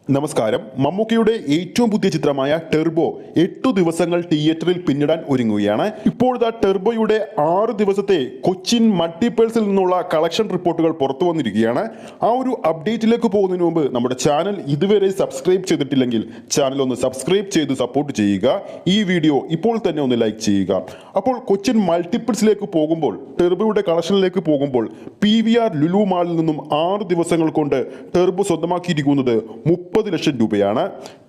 നമസ്കാരം. മമ്മൂക്കയുടെ ഏറ്റവും പുതിയ ചിത്രമായ ടെർബോ 8 ദിവസങ്ങൾ തിയേറ്ററിൽ പിന്നിടാൻ ഒരുങ്ങുകയാണ്. ഇപ്പോഴത്തെ ടെർബോയുടെ 6 ദിവസത്തെ കൊച്ചിൻ മൾട്ടിപ്ലക്സിൽ നിന്നുള്ള കളക്ഷൻ റിപ്പോർട്ടുകൾ പുറത്തു വന്നിരിക്കുകയാണ്. ആ ഒരു അപ്ഡേറ്റിലേക്ക് പോകുന്നതിന് മുമ്പ് നമ്മുടെ ചാനൽ ഇതുവരെ സബ്സ്ക്രൈബ് ചെയ്തിട്ടില്ലെങ്കിൽ ചാനൽ ഒന്ന് സബ്സ്ക്രൈബ് ചെയ്ത് സപ്പോർട്ട് ചെയ്യുക. ഈ വീഡിയോ ഇപ്പോൾ തന്നെ ഒന്ന് ലൈക്ക് ചെയ്യുക. അപ്പോൾ കൊച്ചിൻ മൾട്ടിപ്ലക്സിലേക്ക് പോകുമ്പോൾ, ടെർബോയുടെ കളക്ഷനിലേക്ക് പോകുമ്പോൾ PVR ലുലു മാളിൽ നിന്നും 6 ദിവസങ്ങൾ കൊണ്ട് ടെർബോ സ്വന്തമാക്കിയിരിക്കുന്നത് 30 ലക്ഷം രൂപയാണ്.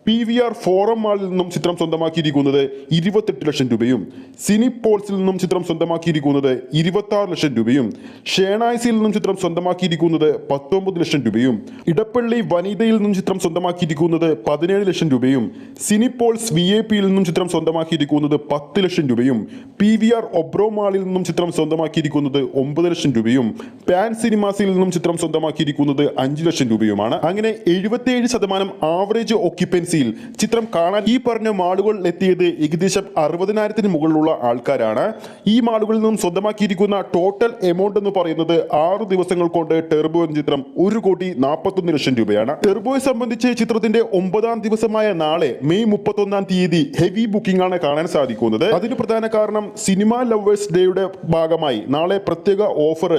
PVR ഫോറം മാളിൽ നിന്നും ചിത്രം സ്വന്തമാക്കിയിരിക്കുന്നത് 28 ലക്ഷം രൂപയും, സിനിപോൾസിൽ നിന്നും ചിത്രം സ്വന്തമാക്കിയിരിക്കുന്നത് 26 ലക്ഷം രൂപയും, ഷേണായ്സിൽ നിന്നും ചിത്രം സ്വന്തമാക്കിയിരിക്കുന്നത് 19 ലക്ഷം രൂപയും, ഇടപ്പള്ളി വനിതയിൽ നിന്നും ചിത്രം സ്വന്തമാക്കിയിരിക്കുന്നത് 17 ലക്ഷം രൂപയും, സിനിപോൾസ് VIP-യിൽ നിന്നും ചിത്രം സ്വന്തമാക്കിയിരിക്കുന്നത് 10 ലക്ഷം രൂപയും, PVR ഒബ്രോ മാളിൽ നിന്നും ചിത്രം സ്വന്തമാക്കിയിരിക്കുന്നത് 9 ലക്ഷം രൂപയും, പാൻ സിനിമാസിൽ നിന്നും ചിത്രം സ്വന്തമാക്കിയിരിക്കുന്നത് 5 ലക്ഷം രൂപയുമാണ്. അങ്ങനെ 77% ആവറേജ് ഓക്യുപ്പൻസിയിൽ ചിത്രം കാണാൻ ഈ പറഞ്ഞ മാളുകളിൽ എത്തിയത് ഏകദേശം 60,000-ന് മുകളിലുള്ള ആൾക്കാരാണ്. ഈ മാളുകളിൽ നിന്നും സ്വന്തമാക്കിയിരിക്കുന്ന ടോട്ടൽ എമൗണ്ട് എന്ന് പറയുന്നത് 6 ദിവസങ്ങൾ കൊണ്ട് ടെർബോ എന്ന ചിത്രം 1,41 ലക്ഷം രൂപയാണ്. ടെർബോയെ സംബന്ധിച്ച് ചിത്രത്തിന്റെ 9ാം ദിവസമായ നാളെ മെയ് 31-ാം തീയതി ഹെവി ബുക്കിംഗ് ആണ് കാണാൻ സാധിക്കുന്നത്. അതിന് പ്രധാന കാരണം സിനിമ ലവേഴ്സ് ഡേയുടെ ഭാഗമായി നാളെ പ്രത്യേക ഓഫർ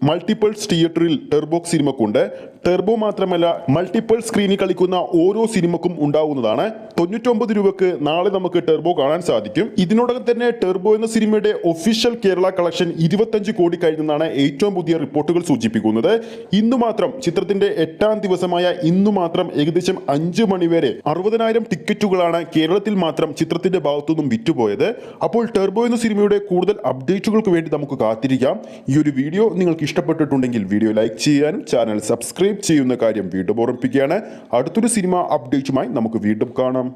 മൾട്ടിപ്പിൾസ് തിയേറ്ററിൽ ടെർബോ സിനിമക്കുണ്ട്. ടെർബോ മാത്രമല്ല, മൾട്ടിപ്പിൾ സ്ക്രീനിൽ കളിക്കുന്ന ഓരോ സിനിമക്കും ഉണ്ടാവുന്നതാണ്. 99 രൂപക്ക് നാളെ നമുക്ക് ടെർബോ കാണാൻ സാധിക്കും. ഇതിനോടകം തന്നെ ടെർബോ എന്ന സിനിമയുടെ ഒഫീഷ്യൽ കേരള കളക്ഷൻ 25 കോടി കഴിഞ്ഞെന്നാണ് ഏറ്റവും പുതിയ റിപ്പോർട്ടുകൾ സൂചിപ്പിക്കുന്നത്. ഇന്നു മാത്രം ചിത്രത്തിന്റെ 8ാം ദിവസമായ ഇന്നു മാത്രം ഏകദേശം 5 മണിവരെ 60,000 ടിക്കറ്റുകളാണ് കേരളത്തിൽ മാത്രം ചിത്രത്തിന്റെ ഭാഗത്തുനിന്നും വിറ്റുപോയത്. അപ്പോൾ ടെർബോ എന്ന സിനിമയുടെ കൂടുതൽ അപ്ഡേറ്റുകൾക്ക് വേണ്ടി നമുക്ക് കാത്തിരിക്കാം. ഈ ഒരു വീഡിയോ നിങ്ങൾക്ക് ഇഷ്ടപ്പെട്ടിട്ടുണ്ടെങ്കിൽ വീഡിയോ ലൈക്ക് ചെയ്യാനും ചാനൽ സബ്സ്ക്രൈബ് ചെയ്യുന്ന കാര്യം വീണ്ടും ഓർമ്മിപ്പിക്കുകയാണ്. അടുത്തൊരു സിനിമ അപ്ഡേറ്റുമായി നമുക്ക് വീണ്ടും കാണാം.